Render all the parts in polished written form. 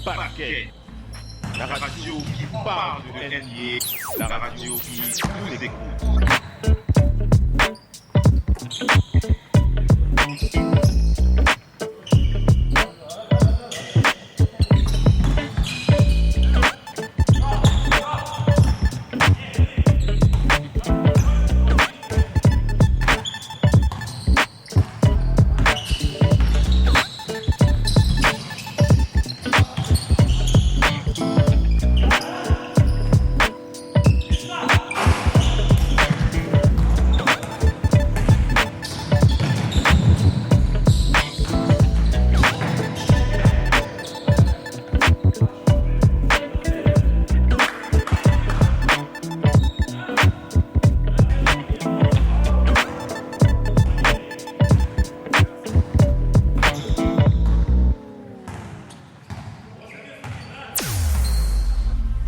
parquet. La radio qui parle de NBA, la radio qui nous écoute.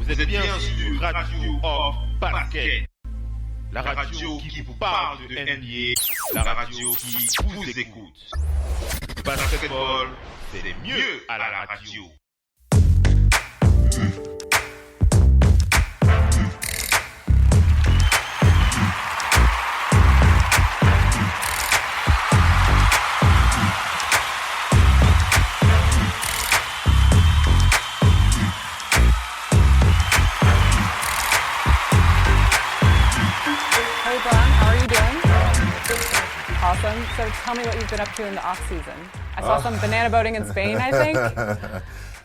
Vous êtes bien sur Radio Hors Parquet, la radio qui vous parle de NBA, la radio qui vous écoute. Le basketball, c'est mieux à la radio. Awesome. So tell me what you've been up to in the off season. I saw some banana boating in Spain, I think.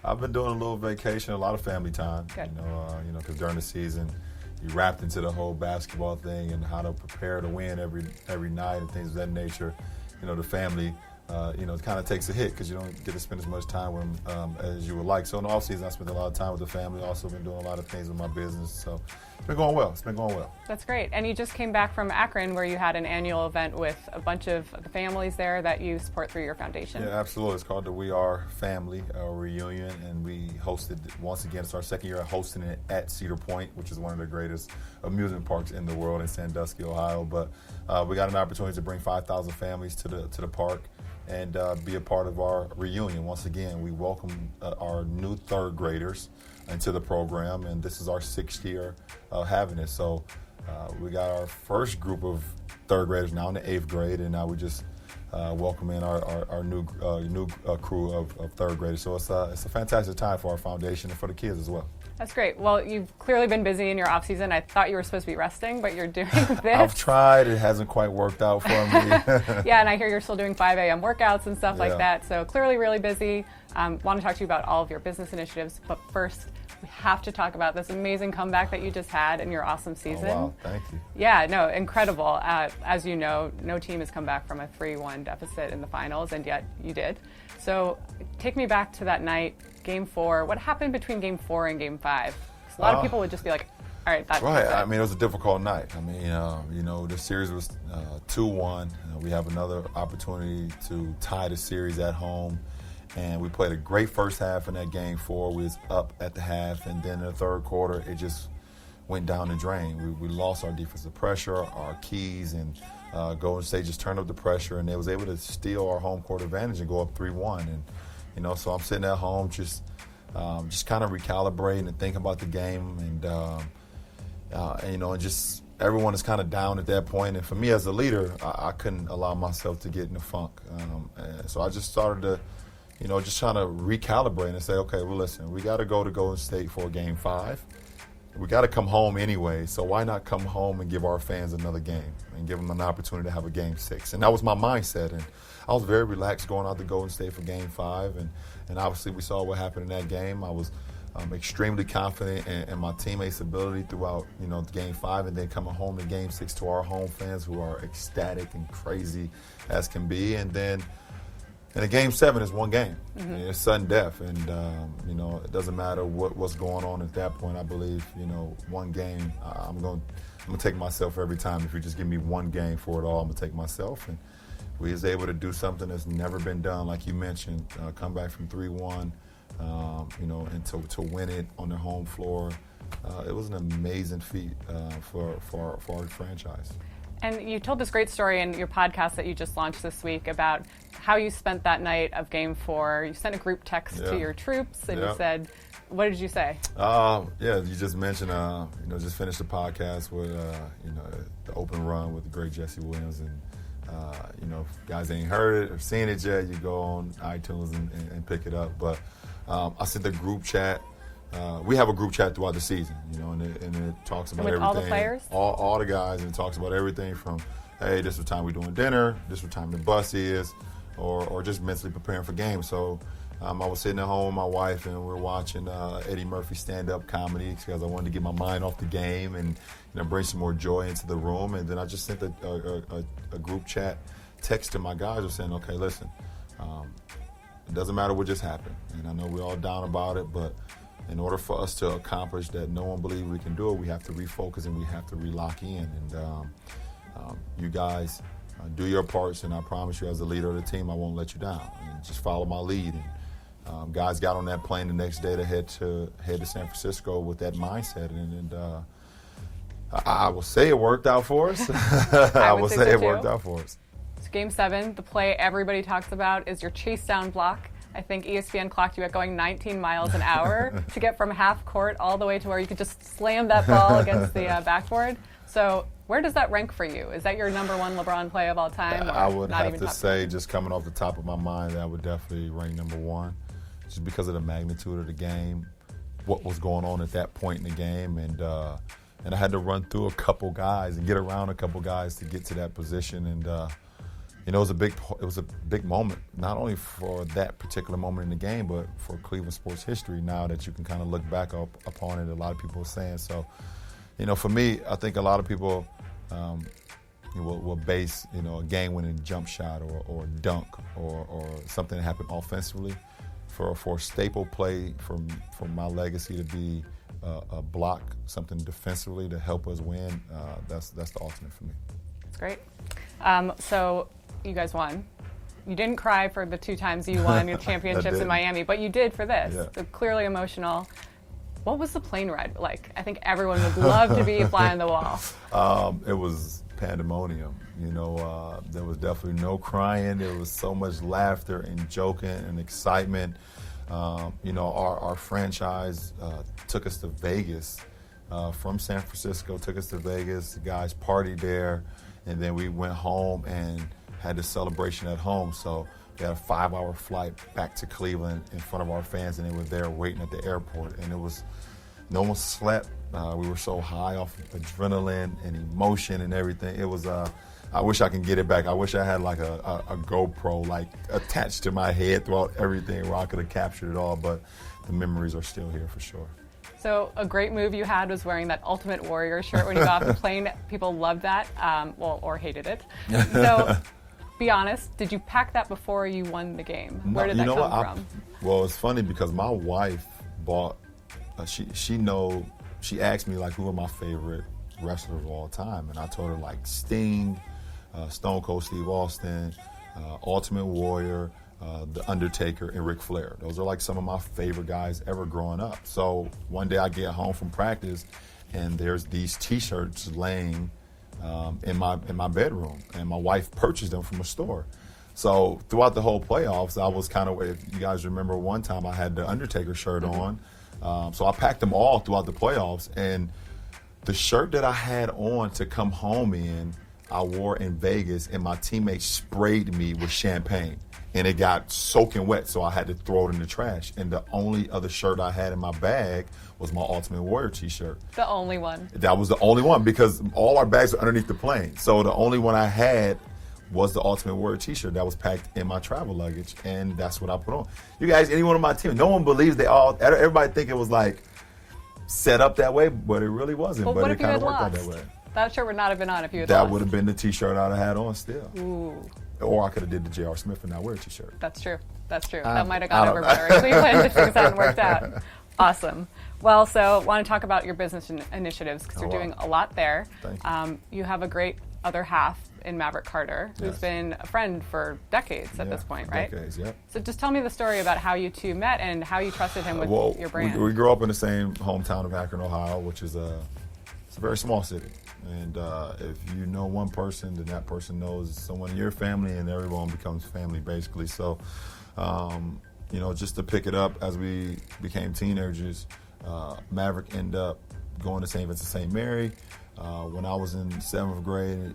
I've been doing a little vacation, a lot of family time. Good. Because during the season, you wrapped into the whole basketball thing and how to prepare to win every night and things of that nature. The family, it kind of takes a hit because you don't get to spend as much time with them as you would like. So in the off season, I spent a lot of time with the family. Also been doing a lot of things with my business. So it's been going well. That's great. And you just came back from Akron where you had an annual event with a bunch of the families there that you support through your foundation. Yeah, absolutely. It's called the We Are Family Reunion, and we hosted, once again, it's our second year hosting it at Cedar Point, which is one of the greatest amusement parks in the world in Sandusky, Ohio. But we got an opportunity to bring 5,000 families to the park and be a part of our reunion. Once again, we welcome our new third graders into the program, and this is our 6th year of having it. So we got our first group of third graders now in the 8th grade, and now we just welcome in our new crew of third graders. So it's a fantastic time for our foundation and for the kids as well. That's great. Well, you've clearly been busy in your off season. I thought you were supposed to be resting, but you're doing this. I've tried. It hasn't quite worked out for me. Yeah, and I hear you're still doing 5 a.m. workouts and stuff like that. So clearly really busy. Want to talk to you about all of your business initiatives. But first, we have to talk about this amazing comeback that you just had in your awesome season. Oh, wow. Thank you. Yeah, no, incredible. As you know, no team has come back from a 3-1 deficit in the finals, and yet you did. So take me back to that night, Game 4. What happened between Game 4 and Game 5? 'Cause a lot of people would just be like, all right, that's right. it. I mean, it was a difficult night. I mean, the series was 2-1. We have another opportunity to tie the series at home. And we played a great first half in that Game 4. We was up at the half, and then in the third quarter, it just went down the drain. We lost our defensive pressure, our keys, and Golden State just turned up the pressure, and they was able to steal our home court advantage and go up 3-1. And so I'm sitting at home just kind of recalibrating and thinking about the game, and just everyone is kind of down at that point. And for me as a leader, I couldn't allow myself to get in a funk. And so I just started to, just trying to recalibrate and say, okay, well, listen, we got to go to Golden State for Game 5. We got to come home anyway, so why not come home and give our fans another game and give them an opportunity to have a Game 6? And that was my mindset, and I was very relaxed going out to Golden State for Game 5, and obviously we saw what happened in that game. I was extremely confident in my teammates' ability throughout, Game 5, and then coming home to Game 6 to our home fans who are ecstatic and crazy as can be, and then in a Game 7 is one game. Mm-hmm. It's sudden death, and it doesn't matter what's going on at that point. I believe one game. I'm gonna take myself every time. If you just give me one game for it all, I'm gonna take myself. And we was able to do something that's never been done, like you mentioned. Come back from 3-1, and to win it on their home floor. It was an amazing feat for our franchise. And you told this great story in your podcast that you just launched this week about how you spent that night of Game 4. You sent a group text to your troops, and you said, what did you say? You just mentioned, just finished the podcast with, the open run with the great Jesse Williams. And, if guys ain't heard it or seen it yet, you go on iTunes and pick it up. But I sent the group chat. We have a group chat throughout the season, and it talks about everything. All the players? All the guys, and it talks about everything from, hey, this is what time we're doing dinner, this is what time the bus is, or just mentally preparing for games. So I was sitting at home with my wife, and we were watching Eddie Murphy stand-up comedy because I wanted to get my mind off the game and bring some more joy into the room. And then I just sent a group chat text to my guys saying, okay, listen, it doesn't matter what just happened. And I know we're all down about it, but in order for us to accomplish that no one believes we can do it, we have to refocus and we have to re-lock in. And you guys do your parts, and I promise you as the leader of the team, I won't let you down. And just follow my lead. And guys got on that plane the next day to head to San Francisco with that mindset. And I will say it worked out for us. I will say it worked out for us. So Game 7, the play everybody talks about is your chase down block. I think ESPN clocked you at going 19 miles an hour to get from half court all the way to where you could just slam that ball against the backboard. So where does that rank for you? Is that your number one LeBron play of all time? I would have to say, just coming off the top of my mind, that would definitely rank number one, just because of the magnitude of the game, what was going on at that point in the game, and I had to run through a couple guys and get around a couple guys to get to that position. And it was a big moment, not only for that particular moment in the game, but for Cleveland sports history. Now that you can kind of look back upon it, a lot of people are saying. So, for me, I think a lot of people will base a game-winning jump shot or dunk or something that happened offensively for a staple play from my legacy to be a block, something defensively to help us win. That's the ultimate for me. That's great. So you guys won. You didn't cry for the 2 times you won your championships in Miami, but you did for this. Yeah. So clearly emotional. What was the plane ride like? I think everyone would love to be a fly on the wall. It was pandemonium. There was definitely no crying. There was so much laughter and joking and excitement. Our franchise took us to Vegas from San Francisco, took us to Vegas. The guys partied there, and then we went home and had the celebration at home. So we had a 5-hour flight back to Cleveland in front of our fans, and they were there waiting at the airport. And no one slept. We were so high off adrenaline and emotion and everything. It was, I wish I can get it back. I wish I had like a GoPro attached to my head throughout everything where I could have captured it all, but the memories are still here for sure. So a great move you had was wearing that Ultimate Warrior shirt when you got off the plane. People loved that, or hated it. So be honest, did you pack that before you won the game? Where did that come from? Well, it's funny because my wife bought, she asked me who are my favorite wrestlers of all time, and I told her Sting, Stone Cold Steve Austin, Ultimate Warrior, The Undertaker, and Ric Flair. Those are some of my favorite guys ever growing up. So one day I get home from practice, and there's these T-shirts laying in my bedroom, and my wife purchased them from a store. So throughout the whole playoffs, I was if you guys remember, one time I had the Undertaker shirt on. So I packed them all throughout the playoffs, and the shirt that I had on to come home in, I wore in Vegas, and my teammates sprayed me with champagne, and it got soaking wet, so I had to throw it in the trash. And the only other shirt I had in my bag was my Ultimate Warrior T-shirt. The only one. That was the only one, because all our bags were underneath the plane. So the only one I had was the Ultimate Warrior T-shirt that was packed in my travel luggage, and that's what I put on. You guys, anyone on my team, no one believes everybody think it was set up that way, but it really wasn't. Well, but what it if you had worked lost? out that way. That shirt would not have been on if you had That lost. would have been the T-shirt I'd have had on still. Ooh. Or I could have did the J.R. Smith and not wear a T-shirt. That's true. That might have gone over better in Cleveland if things hadn't worked out. Awesome. Well, so I want to talk about your business initiatives because you're doing a lot there. Thank you. You have a great other half in Maverick Carter, who's been a friend for decades at this point, right? Decades, yeah. So just tell me the story about how you two met and how you trusted him with your brand. We grew up in the same hometown of Akron, Ohio, which is it's a very small city. And if you know one person, then that person knows someone in your family, and everyone becomes family, basically. So, just to pick it up, as we became teenagers, Maverick ended up going to St. Vincent St. Mary. When I was in 7th grade,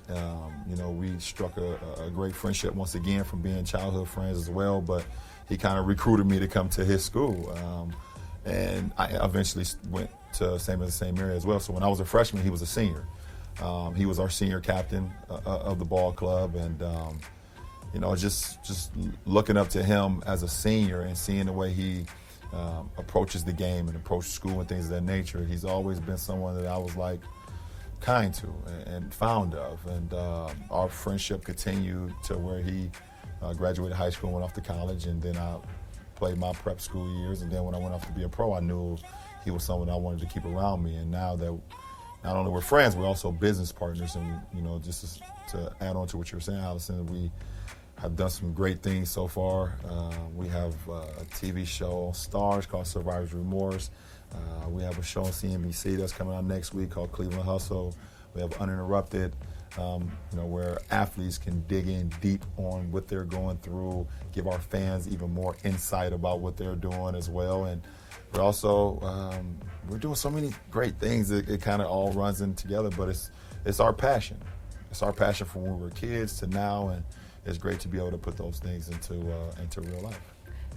we struck a great friendship once again from being childhood friends as well, but he kind of recruited me to come to his school. And I eventually went to St. Vincent St. Mary as well. So when I was a freshman, he was a senior. He was our senior captain of the ball club, and just looking up to him as a senior and seeing the way he approaches the game and approaches school and things of that nature. He's always been someone that I was like kind to and fond of, and our friendship continued to where he graduated high school and went off to college, and then I played my prep school years, and then when I went off to be a pro, I knew he was someone I wanted to keep around me. And now that not only we're friends, we're also business partners, and just to add on to what you were saying, Allison, we have done some great things so far. We have a TV show on Stars called Survivor's Remorse. We have a show on CNBC that's coming out next week called Cleveland Hustle. We have Uninterrupted, where athletes can dig in deep on what they're going through, give our fans even more insight about what they're doing as well. And we're also, we're doing so many great things. It kind of all runs in together, but it's our passion. It's our passion from when we were kids to now, and it's great to be able to put those things into real life.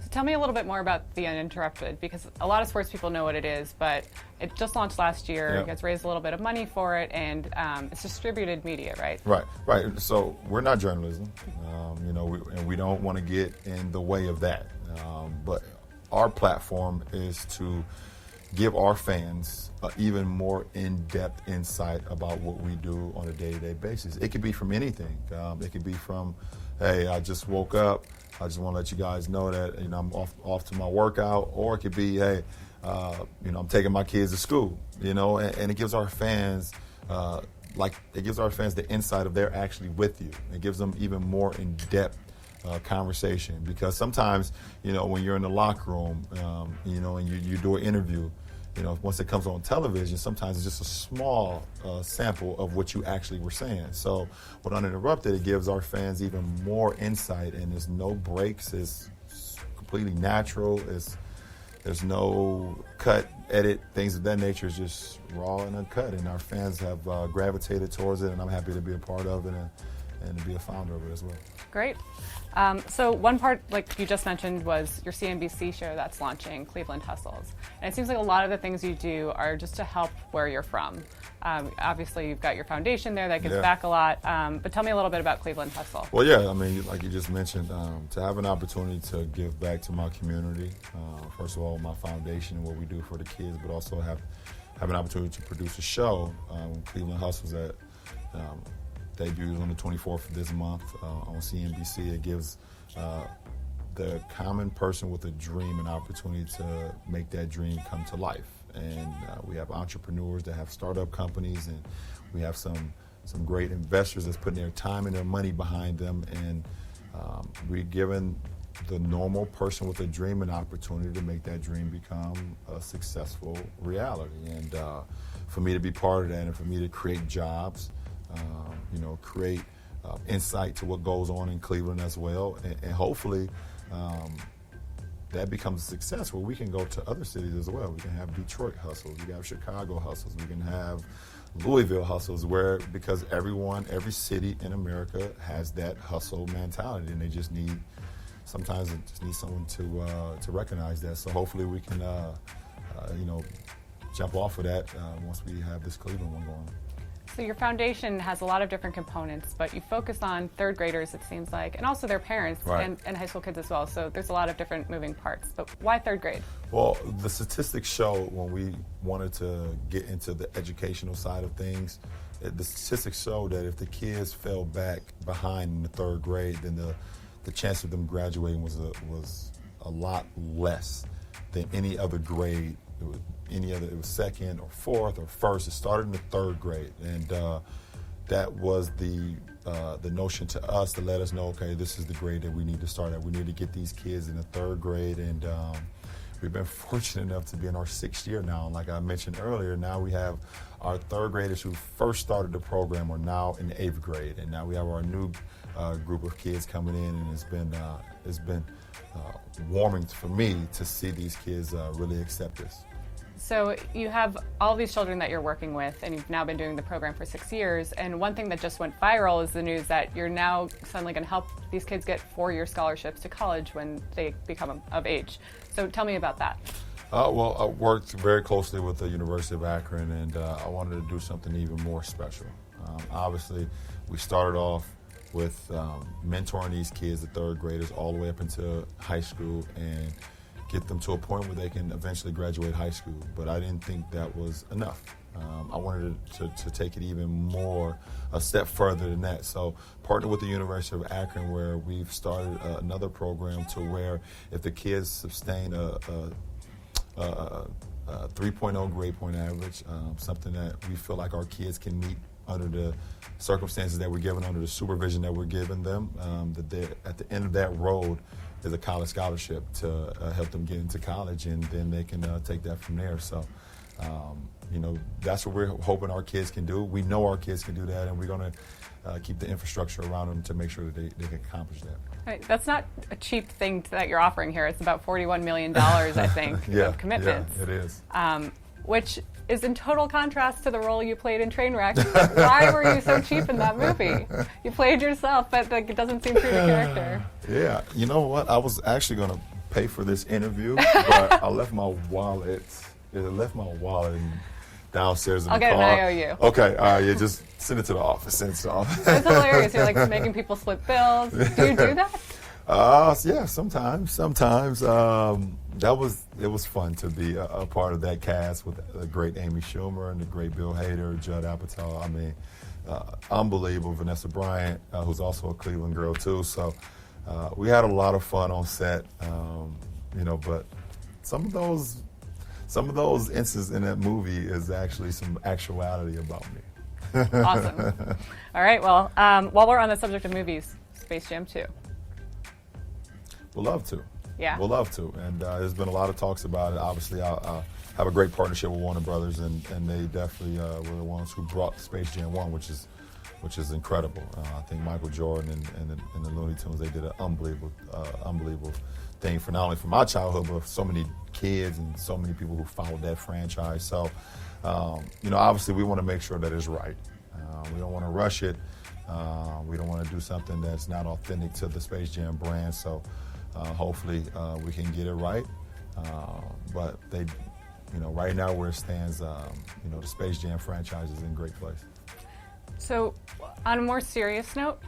So tell me a little bit more about the Uninterrupted, because a lot of sports people know what it is, but it just launched last year. You guys raised a little bit of money for it, and it's distributed media, right? Right. So we're not journalism, and we don't want to get in the way of that. But our platform is to give our fans even more in-depth insight about what we do on a day-to-day basis. It could be from anything. It could be from, hey, I just woke up, I just want to let you guys know that I'm off to my workout, or it could be, hey, I'm taking my kids to school, and it gives our fans the insight of they're actually with you. It gives them even more in-depth conversation, because sometimes, when you're in the locker room, and you do an interview, once it comes on television, sometimes it's just a small sample of what you actually were saying. So with Uninterrupted, it gives our fans even more insight, and there's no breaks. It's completely natural. There's no cut, edit, things of that nature. It's just raw and uncut, and our fans have gravitated towards it, and I'm happy to be a part of it and to be a founder of it as well. Great. So one part, like you just mentioned, was your CNBC show that's launching, Cleveland Hustles. And it seems like a lot of the things you do are just to help where you're from. Obviously, you've got your foundation there that gives back a lot. But tell me a little bit about Cleveland Hustle. Well, yeah, like you just mentioned, to have an opportunity to give back to my community, first of all, my foundation and what we do for the kids, but also have an opportunity to produce a show, Cleveland Hustles, that debuts on the 24th of this month on CNBC. It gives the common person with a dream an opportunity to make that dream come to life. And we have entrepreneurs that have startup companies, and we have some great investors that's putting their time and their money behind them. And we're giving the normal person with a dream an opportunity to make that dream become a successful reality. And for me to be part of that, and for me to create jobs, create insight to what goes on in Cleveland as well, and hopefully that becomes a success where we can go to other cities as well. We can have Detroit hustles, we can have Chicago hustles, we can have Louisville hustles, because every city in America has that hustle mentality, and they just need someone to recognize that. So hopefully we can jump off of that once we have this Cleveland one going. So your foundation has a lot of different components, but you focus on third graders, it seems like, and also their parents, and high school kids as well. So there's a lot of different moving parts. But why third grade? Well, the statistics show, when we wanted to get into the educational side of things, the statistics show that if the kids fell back behind in the third grade, then the chance of them graduating was a lot less than any other grade. It was second or fourth or first. It started in the third grade, and that was the notion to us to let us know, okay, this is the grade that we need to start at. We need to get these kids in the third grade, and we've been fortunate enough to be in our 6th year now. Like I mentioned earlier, now we have our 3rd graders who first started the program are now in 8th grade, and now we have our new group of kids coming in, and it's been warming for me to see these kids really accept this. So you have all these children that you're working with, and you've now been doing the program for 6 years. And one thing that just went viral is the news that you're now suddenly going to help these kids get 4-year scholarships to college when they become of age. So tell me about that. Well, I worked very closely with the University of Akron, and I wanted to do something even more special. Obviously, we started off with mentoring these kids, the 3rd graders, all the way up into high school, and get them to a point where they can eventually graduate high school. But I didn't think that was enough. I wanted to take it even more, a step further than that. So partnered with the University of Akron, where we've started another program to where if the kids sustain a 3.0 grade point average, something that we feel like our kids can meet under the circumstances that we're given, under the supervision that we're giving them, that at the end of that road is a college scholarship to help them get into college, and then they can take that from there. So, that's what we're hoping our kids can do. We know our kids can do that, and we're going to keep the infrastructure around them to make sure that they can accomplish that. Right. That's not a cheap thing that you're offering here. It's about $41 million, I think, of commitments. Yeah, it is. Which is in total contrast to the role you played in Trainwreck. Why were you so cheap in that movie? You played yourself, but it doesn't seem true to character. Yeah, you know what? I was actually going to pay for this interview, but I left my wallet. Downstairs in I'll the get car. an IOU. Okay, yeah, just send it to the office. It's hilarious. You're like making people split bills. Do you do that? Yeah, sometimes. It was fun to be a part of that cast with the great Amy Schumer and the great Bill Hader, Judd Apatow. I mean, unbelievable. Vanessa Bryant, who's also a Cleveland girl too. So we had a lot of fun on set. But some of those instances in that movie is actually some actuality about me. Awesome. All right. Well, while we're on the subject of movies, Space Jam 2. We'll love to. Yeah. We'll love to. And there's been a lot of talks about it. Obviously, I have a great partnership with Warner Brothers, and they definitely were the ones who brought Space Jam 1, which is incredible. I think Michael Jordan and the Looney Tunes, they did an unbelievable thing for not only for my childhood, but for so many kids and so many people who followed that franchise. So, obviously we want to make sure that it's right. We don't want to rush it. We don't want to do something that's not authentic to the Space Jam brand. So, hopefully we can get it right. But they, right now where it stands, the Space Jam franchise is in a great place. So, on a more serious note,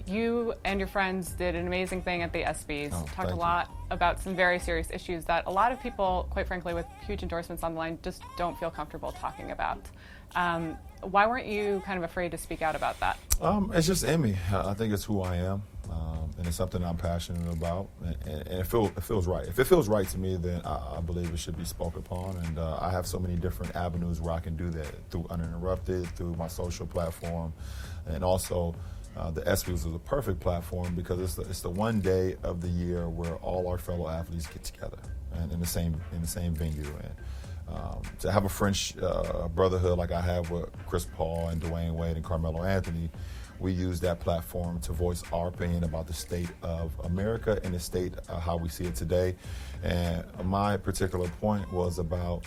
you and your friends did an amazing thing at the ESPYs. Talked a lot about some very serious issues that a lot of people, quite frankly, with huge endorsements online, just don't feel comfortable talking about. Why weren't you kind of afraid to speak out about that? It's just in me. I think it's who I am, and it's something I'm passionate about, and it feels right. If it feels right to me, then I believe it should be spoken upon, and I have so many different avenues where I can do that, through Uninterrupted, through my social platform, and also the ESPYs is a perfect platform because it's the one day of the year where all our fellow athletes get together and in the same venue. And to have a French brotherhood like I have with Chris Paul and Dwayne Wade and Carmelo Anthony, we use that platform to voice our opinion about the state of America and the state of how we see it today. And my particular point was about,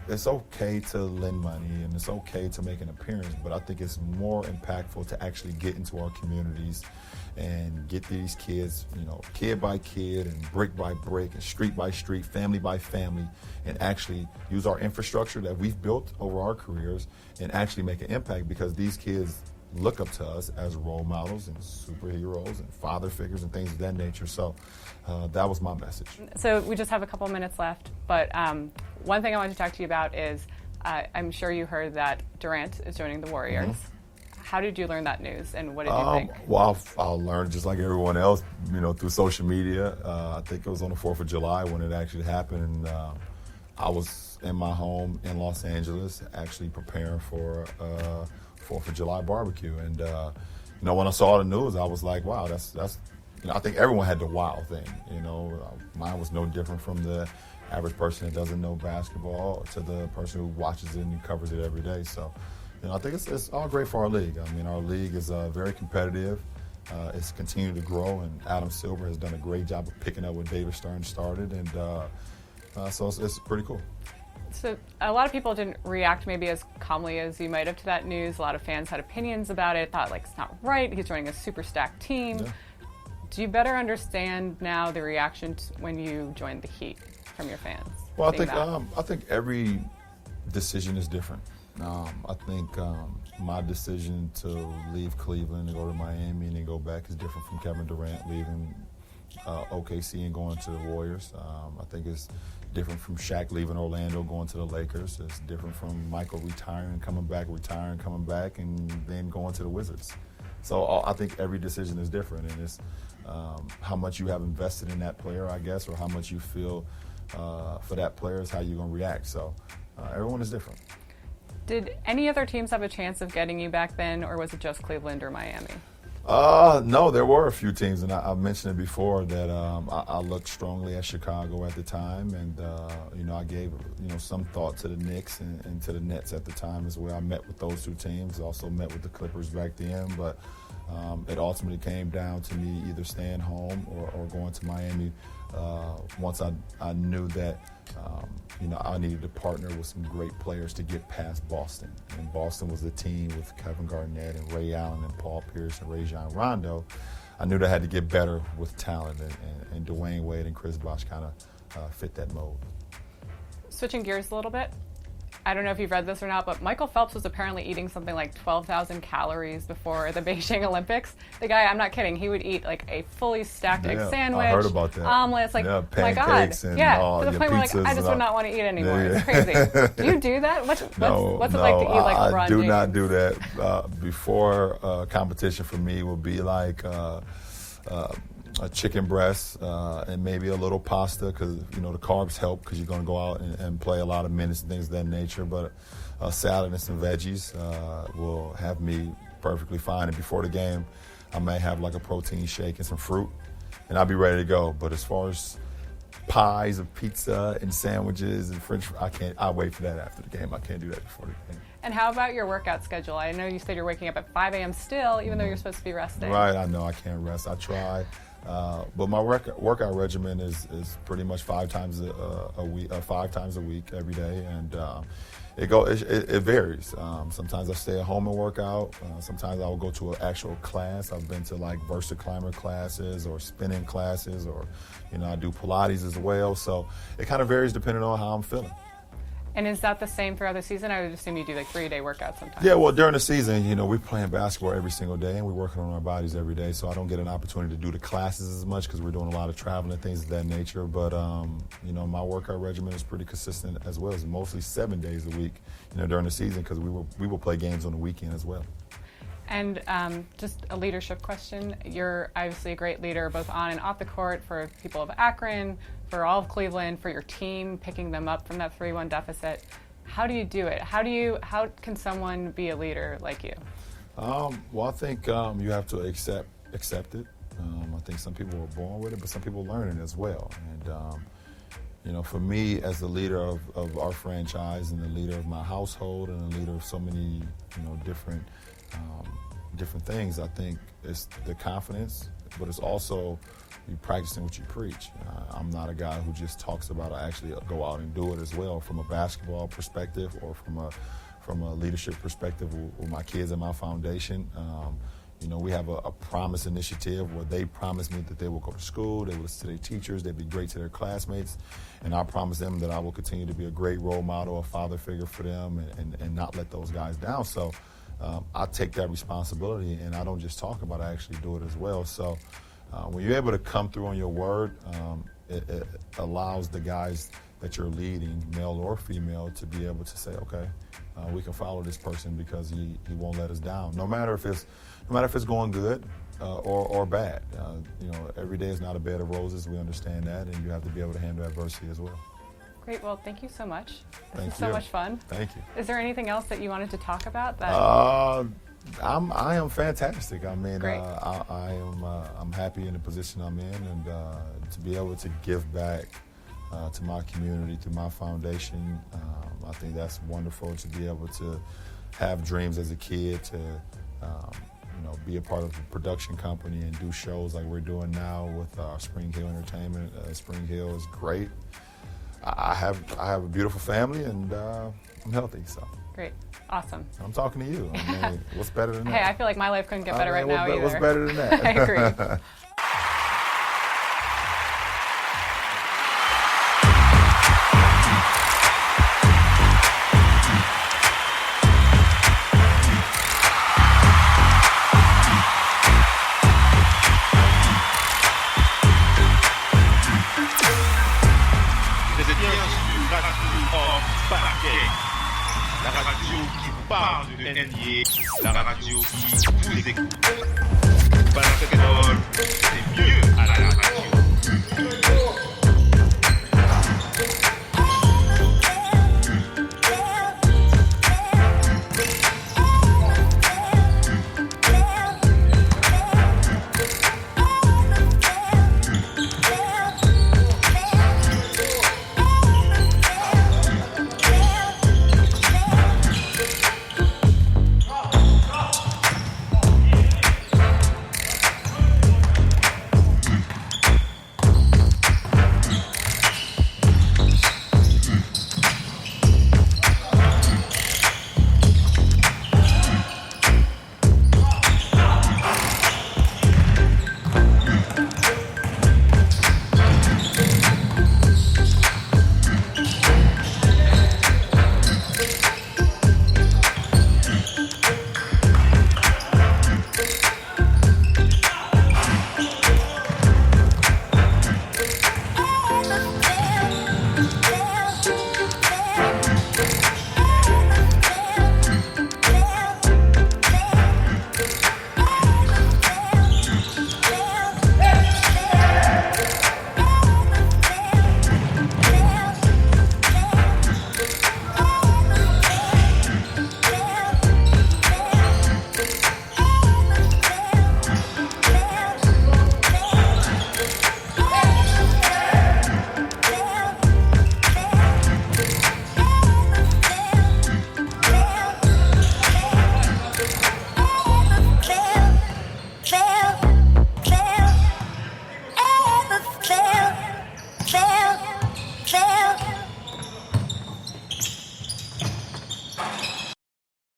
it's okay to lend money and it's okay to make an appearance, but I think it's more impactful to actually get into our communities and get these kids, kid by kid and brick by brick and street by street, family by family, and actually use our infrastructure that we've built over our careers and actually make an impact, because these kids look up to us as role models and superheroes and father figures and things of that nature. So that was my message. So we just have a couple minutes left, but one thing I wanted to talk to you about is I'm sure you heard that Durant is joining the Warriors. Mm-hmm. How did you learn that news, and what did you think? Well, I learned just like everyone else, through social media. I think it was on the 4th of July when it actually happened, and I was in my home in Los Angeles actually preparing for 4th of July barbecue. And, when I saw the news, I was like, wow, that's I think everyone had the wow thing. Mine was no different from the average person that doesn't know basketball to the person who watches it and covers it every day. So, I think it's all great for our league. I mean, our league is very competitive. It's continued to grow, and Adam Silver has done a great job of picking up what David Stern started, and so it's pretty cool. So a lot of people didn't react maybe as calmly as you might have to that news. A lot of fans had opinions about it, thought it's not right. He's running a super stacked team. Yeah. Do you better understand now the reaction when you joined the Heat from your fans? Well, I think every decision is different. I think my decision to leave Cleveland and go to Miami and then go back is different from Kevin Durant leaving OKC and going to the Warriors. I think it's different from Shaq leaving Orlando, going to the Lakers. It's different from Michael retiring, coming back, and then going to the Wizards. So I think every decision is different, and it's how much you have invested in that player, I guess, or how much you feel for that player is how you're going to react. So everyone is different. Did any other teams have a chance of getting you back then, or was it just Cleveland or Miami? No, there were a few teams, and I mentioned it before that I looked strongly at Chicago at the time, and I gave some thought to the Knicks and to the Nets at the time as well. I met with those two teams, also met with the Clippers back then, but it ultimately came down to me either staying home or going to Miami once I knew that I needed to partner with some great players to get past Boston. And Boston was the team with Kevin Garnett and Ray Allen and Paul Pierce and Rajon Rondo. I knew that I had to get better with talent, and Dwayne Wade and Chris Bosh kind of fit that mold. Switching gears a little bit, I don't know if you've read this or not, but Michael Phelps was apparently eating something like 12,000 calories before the Beijing Olympics. The guy, I'm not kidding, he would eat like a fully stacked egg sandwich, I heard about that. Omelets, pancakes, my God. To the point where I just would not want to eat anymore. It's crazy. Do you do that? What's it like to eat like LeBron James? I do not do that. Before competition for me would be like a chicken breast and maybe a little pasta because, the carbs help because you're going to go out and play a lot of minutes and things of that nature. But a salad and some veggies will have me perfectly fine. And before the game, I may have like a protein shake and some fruit, and I'll be ready to go. But as far as pies and pizza and sandwiches and French fries, I'll wait for that after the game. I can't do that before the game. And how about your workout schedule? I know you said you're waking up at 5 a.m. still, even though you're supposed to be resting. Right, I know I can't rest. I try. But my workout regimen is pretty much 5 times a week, every day, and it varies. Sometimes I stay at home and work out. Sometimes I will go to an actual class. I've been to like VersaClimber classes or spinning classes, or I do Pilates as well. So it kind of varies depending on how I'm feeling. And is that the same throughout the season? I would assume you do like 3-day workouts sometimes. Yeah, well, during the season, we're playing basketball every single day, and we're working on our bodies every day. So I don't get an opportunity to do the classes as much because we're doing a lot of traveling and things of that nature. But my workout regimen is pretty consistent as well. It's mostly 7 days a week, during the season because we will play games on the weekend as well. And just a leadership question. You're obviously a great leader both on and off the court for people of Akron, for all of Cleveland, for your team, picking them up from that 3-1 deficit. How do you do it? How can someone be a leader like you? Well, I think you have to accept it. I think some people are born with it, but some people learn it as well. And for me, as the leader of our franchise and the leader of my household and the leader of so many different things, I think it's the confidence, but it's also you practicing what you preach. I'm not a guy who just talks about it. I actually go out and do it as well, from a basketball perspective or from a leadership perspective with my kids and my foundation. We have a promise initiative where they promise me that they will go to school, they will listen to their teachers, they'll be great to their classmates, and I promise them that I will continue to be a great role model, a father figure for them, and not let those guys down. So I take that responsibility, and I don't just talk about it, I actually do it as well. So when you're able to come through on your word, it allows the guys that you're leading, male or female, to be able to say, okay, we can follow this person because he won't let us down, no matter if it's going good or bad. Every day is not a bed of roses. We understand that, and you have to be able to handle adversity as well. Great. Well, thank you so much. This Thank is you. so much fun. Thank you. Is there anything else that you wanted to talk about? I am fantastic. I mean, Great. I'm happy in the position I'm in, and to be able to give back to my community through my foundation, I think that's wonderful. To be able to have dreams as a kid, to be a part of a production company and do shows like we're doing now with Spring Hill Entertainment. Spring Hill is great. I have a beautiful family, and I'm healthy. So Great. Awesome. I'm talking to you. I mean, what's better than that? Hey, I feel like my life couldn't get better right now either. What's better than that? I agree. La radio qui vous parle de NBA, la radio qui vous écoute.